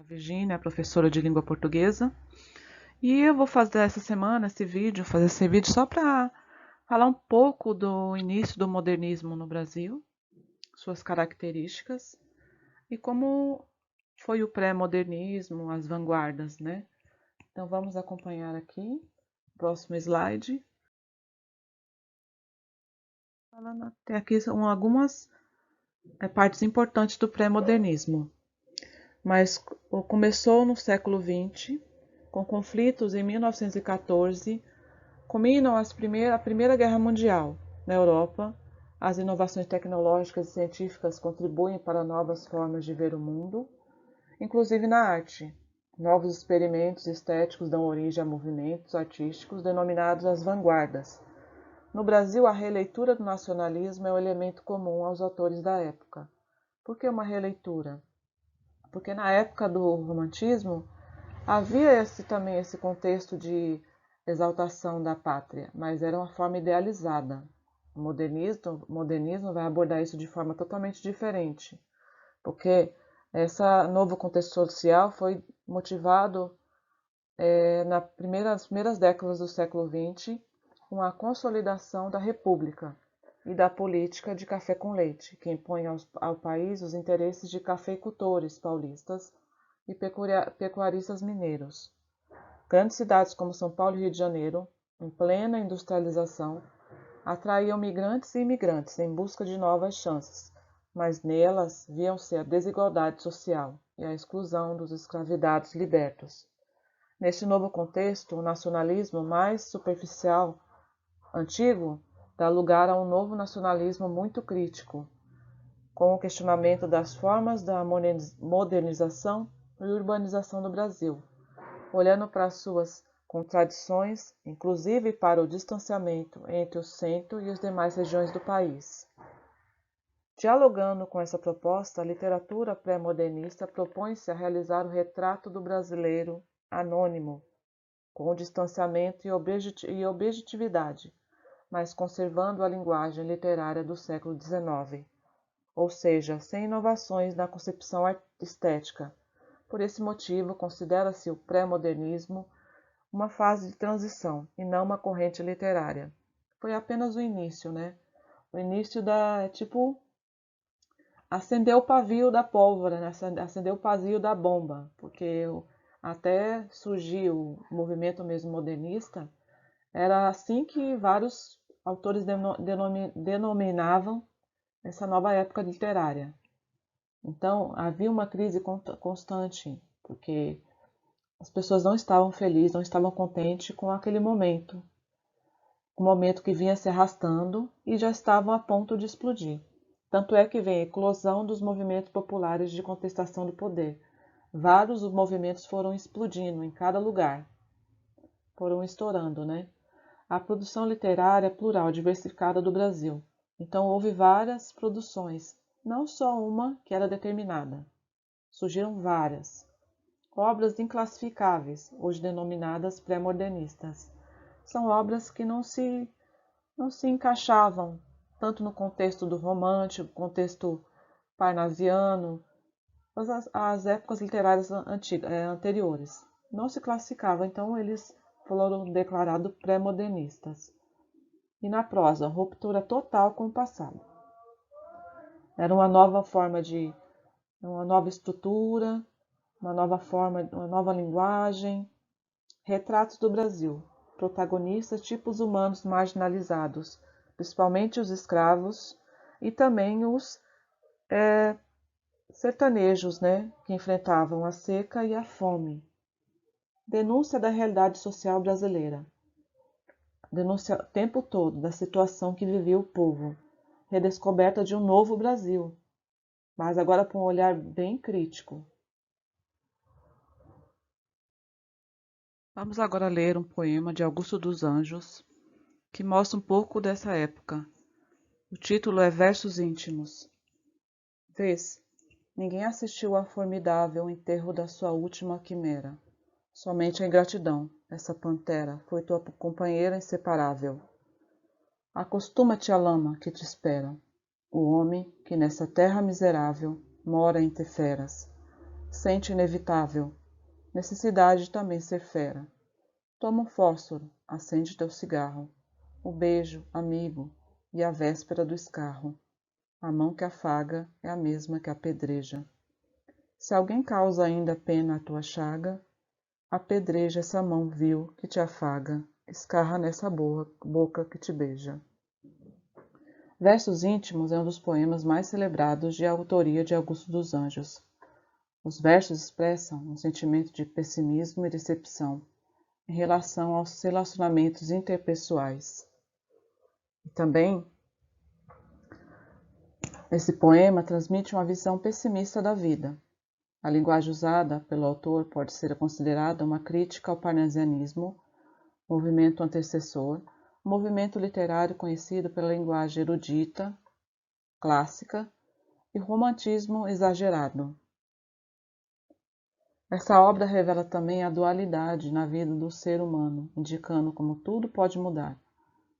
Virgínia, professora de língua portuguesa, e eu vou fazer essa semana fazer esse vídeo só para falar um pouco do início do modernismo no Brasil, suas características e como foi o pré-modernismo, as vanguardas, né? Então vamos acompanhar aqui, próximo slide. Falando até aqui são algumas partes importantes do pré-modernismo. Mas começou no século XX, com conflitos em 1914, culminam a Primeira Guerra Mundial na Europa. As inovações tecnológicas e científicas contribuem para novas formas de ver o mundo, inclusive na arte. Novos experimentos estéticos dão origem a movimentos artísticos denominados as vanguardas. No Brasil, a releitura do nacionalismo é um elemento comum aos autores da época. Por que uma releitura? Porque na época do romantismo havia também esse contexto de exaltação da pátria, mas era uma forma idealizada. O modernismo vai abordar isso de forma totalmente diferente, porque esse novo contexto social foi motivado nas primeiras décadas do século XX com a consolidação da República e da política de café com leite, que impõe ao país os interesses de cafeicultores paulistas e pecuaristas mineiros. Grandes cidades como São Paulo e Rio de Janeiro, em plena industrialização, atraíam migrantes e imigrantes em busca de novas chances, mas nelas viam-se a desigualdade social e a exclusão dos escravizados libertos. Neste novo contexto, o nacionalismo mais superficial, antigo, dá lugar a um novo nacionalismo muito crítico, com o questionamento das formas da modernização e urbanização do Brasil, olhando para suas contradições, inclusive para o distanciamento entre o centro e as demais regiões do país. Dialogando com essa proposta, a literatura pré-modernista propõe-se a realizar o retrato do brasileiro anônimo, com distanciamento e objetividade, mas conservando a linguagem literária do século XIX, ou seja, sem inovações na concepção estética. Por esse motivo, considera-se o pré-modernismo uma fase de transição e não uma corrente literária. Foi apenas o início, né? O início acender o pavio da pólvora, né? Acender o pavio da bomba, porque até surgir o movimento mesmo modernista, era assim que vários autores denominavam essa nova época literária. Então, havia uma crise constante, porque as pessoas não estavam felizes, não estavam contentes com aquele momento, um momento que vinha se arrastando e já estavam a ponto de explodir. Tanto é que vem a eclosão dos movimentos populares de contestação do poder. Vários movimentos foram explodindo em cada lugar, foram estourando, né? A produção literária plural, diversificada do Brasil. Então houve várias produções, não só uma que era determinada. Surgiram várias. Obras inclassificáveis, hoje denominadas pré-modernistas. São obras que não se encaixavam tanto no contexto do romântico, contexto parnasiano, as épocas literárias anteriores. Não se classificavam, então eles foram declarados pré-modernistas. E na prosa, ruptura total com o passado. Era uma nova estrutura, uma nova forma, uma nova linguagem. Retratos do Brasil. Protagonistas tipos humanos marginalizados, principalmente os escravos e também os sertanejos, né, que enfrentavam a seca e a fome. Denúncia da realidade social brasileira. Denúncia o tempo todo da situação que vivia o povo. Redescoberta de um novo Brasil, mas agora com um olhar bem crítico. Vamos agora ler um poema de Augusto dos Anjos, que mostra um pouco dessa época. O título é Versos Íntimos. Vês, ninguém assistiu ao formidável enterro da sua última quimera. Somente a ingratidão, essa pantera, foi tua companheira inseparável. Acostuma-te à lama que te espera, o homem que nessa terra miserável mora entre feras. sente inevitável, necessidade de também ser fera. Toma um fósforo, acende teu cigarro, o beijo, amigo, e a véspera do escarro. A mão que afaga é a mesma que apedreja. Se alguém causa ainda pena à tua chaga, apedreja essa mão vil que te afaga, escarra nessa boca que te beija. Versos Íntimos é um dos poemas mais celebrados de autoria de Augusto dos Anjos. Os versos expressam um sentimento de pessimismo e decepção em relação aos relacionamentos interpessoais. E também, esse poema transmite uma visão pessimista da vida. A linguagem usada pelo autor pode ser considerada uma crítica ao parnasianismo, movimento antecessor, movimento literário conhecido pela linguagem erudita, clássica e romantismo exagerado. Essa obra revela também a dualidade na vida do ser humano, indicando como tudo pode mudar,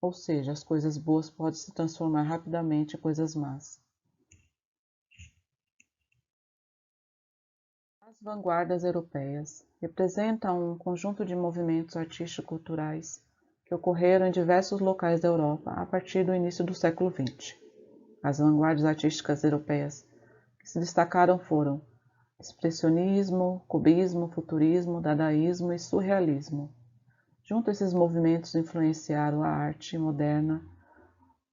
ou seja, as coisas boas podem se transformar rapidamente em coisas más. As vanguardas europeias representam um conjunto de movimentos artístico-culturais que ocorreram em diversos locais da Europa a partir do início do século XX. As vanguardas artísticas europeias que se destacaram foram expressionismo, cubismo, futurismo, dadaísmo e surrealismo. Juntos, esses movimentos influenciaram a arte moderna,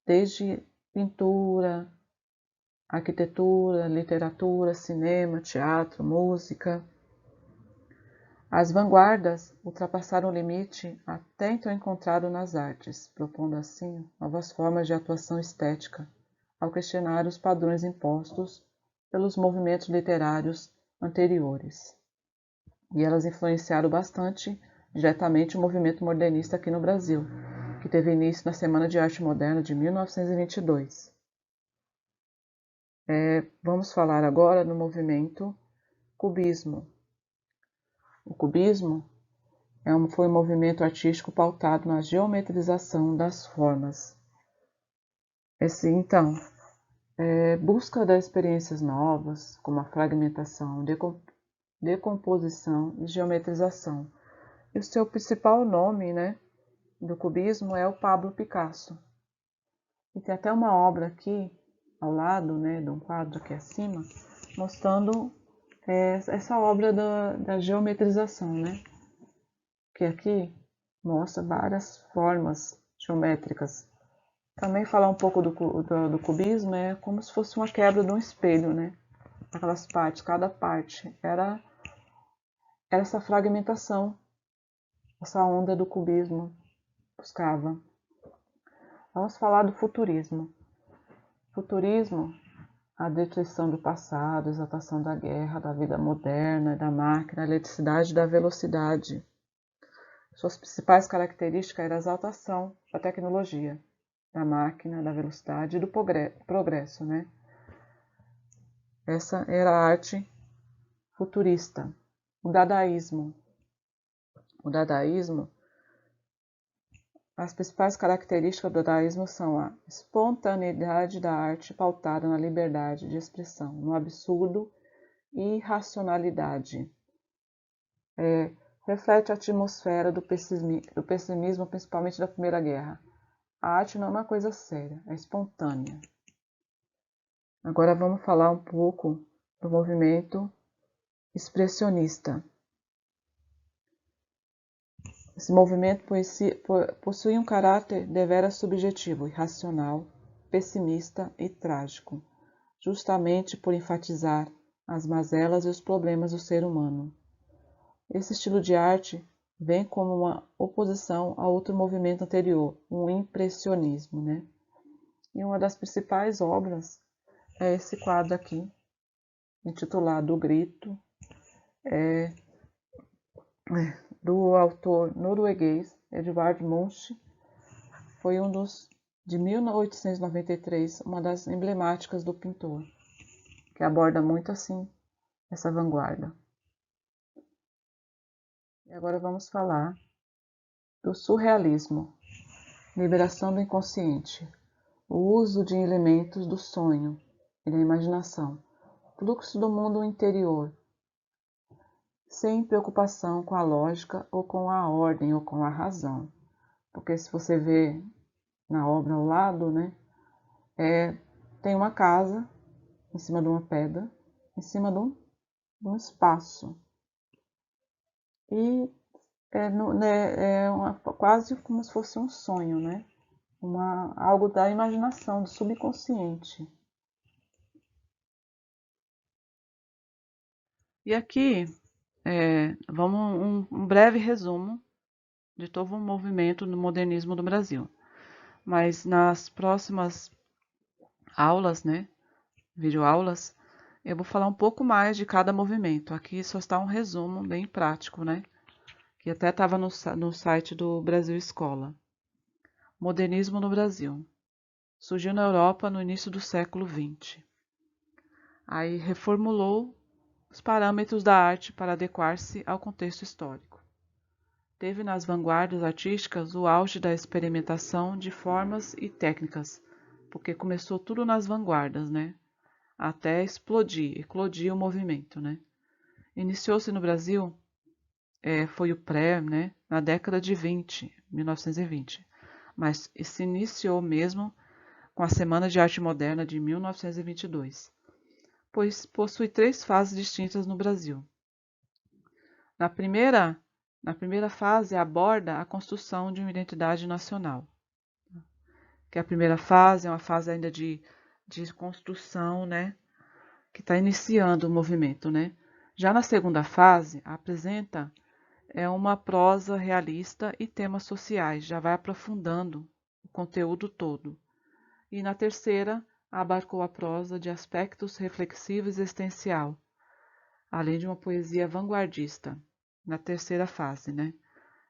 desde pintura, arquitetura, literatura, cinema, teatro, música. As vanguardas ultrapassaram o limite até então encontrado nas artes, propondo assim novas formas de atuação estética, ao questionar os padrões impostos pelos movimentos literários anteriores. E elas influenciaram bastante diretamente o movimento modernista aqui no Brasil, que teve início na Semana de Arte Moderna de 1922. Vamos falar agora no movimento cubismo. O cubismo foi um movimento artístico pautado na geometrização das formas. Busca das experiências novas, como a fragmentação, decomposição e geometrização. E o seu principal nome, do cubismo é o Pablo Picasso. E tem até uma obra aqui, ao lado, de um quadro aqui acima, mostrando essa obra da geometrização, que aqui mostra várias formas geométricas. Também falar um pouco do cubismo é como se fosse uma quebra de um espelho, aquelas partes, cada parte era essa fragmentação, essa onda do cubismo buscava. Vamos falar do futurismo. Futurismo, a destruição do passado, a exaltação da guerra, da vida moderna, da máquina, da eletricidade e da velocidade. Suas principais características eram a exaltação da tecnologia, da máquina, da velocidade e do progresso, Essa era a arte futurista. O dadaísmo. As principais características do dadaísmo são a espontaneidade da arte pautada na liberdade de expressão, no absurdo e irracionalidade. Reflete a atmosfera do pessimismo, principalmente da Primeira Guerra. A arte não é uma coisa séria, é espontânea. Agora vamos falar um pouco do movimento expressionista. Esse movimento possui um caráter deveras subjetivo, irracional, pessimista e trágico, justamente por enfatizar as mazelas e os problemas do ser humano. Esse estilo de arte vem como uma oposição a outro movimento anterior, o impressionismo, E uma das principais obras é esse quadro aqui, intitulado O Grito, do autor norueguês Edvard Munch. Foi de 1893, uma das emblemáticas do pintor, que aborda muito assim essa vanguarda. E agora vamos falar do surrealismo, liberação do inconsciente, o uso de elementos do sonho e da imaginação, fluxo do mundo interior, sem preocupação com a lógica ou com a ordem ou com a razão. Porque se você vê na obra ao lado, né, tem uma casa em cima de uma pedra, em cima de um espaço. E quase como se fosse um sonho, né? Algo da imaginação, do subconsciente. E aqui vamos um breve resumo de todo o movimento do modernismo do Brasil. Mas nas próximas aulas, né, videoaulas, eu vou falar um pouco mais de cada movimento. Aqui só está um resumo bem prático, né? Que até estava no site do Brasil Escola. Modernismo no Brasil. Surgiu na Europa no início do século XX. Aí reformulou os parâmetros da arte para adequar-se ao contexto histórico. Teve nas vanguardas artísticas o auge da experimentação de formas e técnicas, porque começou tudo nas vanguardas, né? Até eclodir o movimento, né? Iniciou-se no Brasil, foi o pré, né? Na década de 1920, mas se iniciou mesmo com a Semana de Arte Moderna de 1922, pois possui 3 fases distintas no Brasil. Na primeira fase, aborda a construção de uma identidade nacional. Que a primeira fase é uma fase ainda de construção, né? Que está iniciando o movimento, né? Já na segunda fase, apresenta uma prosa realista e temas sociais, já vai aprofundando o conteúdo todo. E na terceira, abarcou a prosa de aspectos reflexivos e existencial, além de uma poesia vanguardista, na terceira fase, né?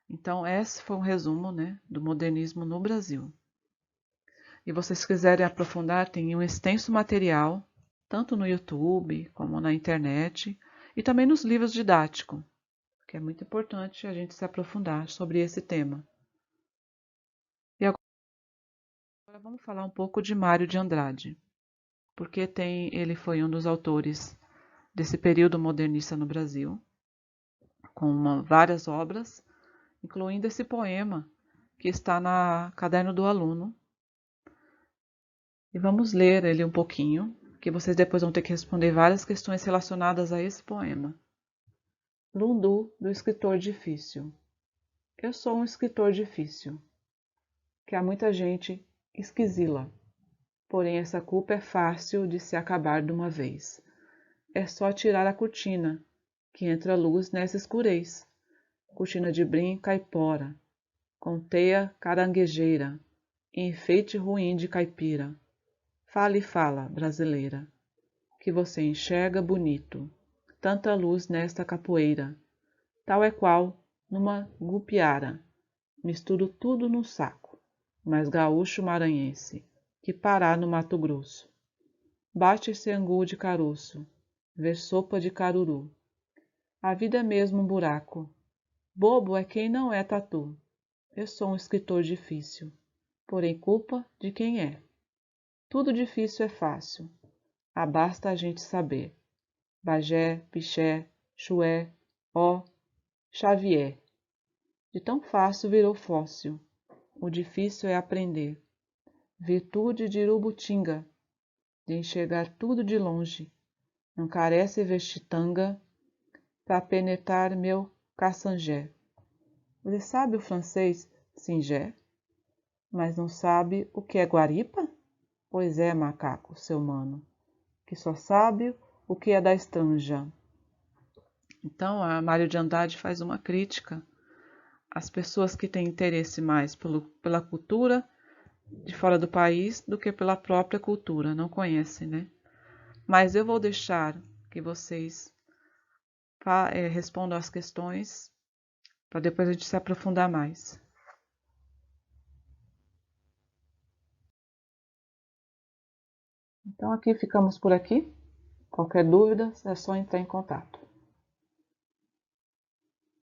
Então, esse foi um resumo, né, do modernismo no Brasil. E vocês quiserem aprofundar, tem um extenso material, tanto no YouTube como na internet, e também nos livros didáticos, que é muito importante a gente se aprofundar sobre esse tema. E agora vamos falar um pouco de Mário de Andrade, porque ele foi um dos autores desse período modernista no Brasil, com várias obras, incluindo esse poema que está na Caderno do Aluno. E vamos ler ele um pouquinho, que vocês depois vão ter que responder várias questões relacionadas a esse poema. Lundu, do escritor difícil. Eu sou um escritor difícil, que há muita gente esquisila. Porém, essa culpa é fácil de se acabar de uma vez. É só tirar a cortina, que entra luz nessa escurez. Cortina de brim caipora, com teia caranguejeira, enfeite ruim de caipira. Fala e fala, brasileira, que você enxerga bonito, tanta luz nesta capoeira, tal é qual, numa gupiara, misturo tudo num saco, mas gaúcho maranhense, que parar no Mato Grosso. Bate esse angu de caroço, ver sopa de caruru. A vida é mesmo um buraco. Bobo é quem não é tatu. Eu sou um escritor difícil, porém culpa de quem é. Tudo difícil é fácil. Basta a gente saber. Bagé, Piché, Chué, Ó, Xavier. De tão fácil virou fóssil. O difícil é aprender. Virtude de Urubutinga, de enxergar tudo de longe. Não carece vestir tanga para penetrar meu caçangé. Você sabe o francês singé, mas não sabe o que é guaripa? Pois é, macaco, seu mano, que só sabe o que é da estranja. Então, a Mário de Andrade faz uma crítica às pessoas que têm interesse mais pela cultura de fora do país do que pela própria cultura, não conhecem, né? Mas eu vou deixar que vocês respondam as questões para depois a gente se aprofundar mais. Então, aqui ficamos por aqui. Qualquer dúvida, é só entrar em contato.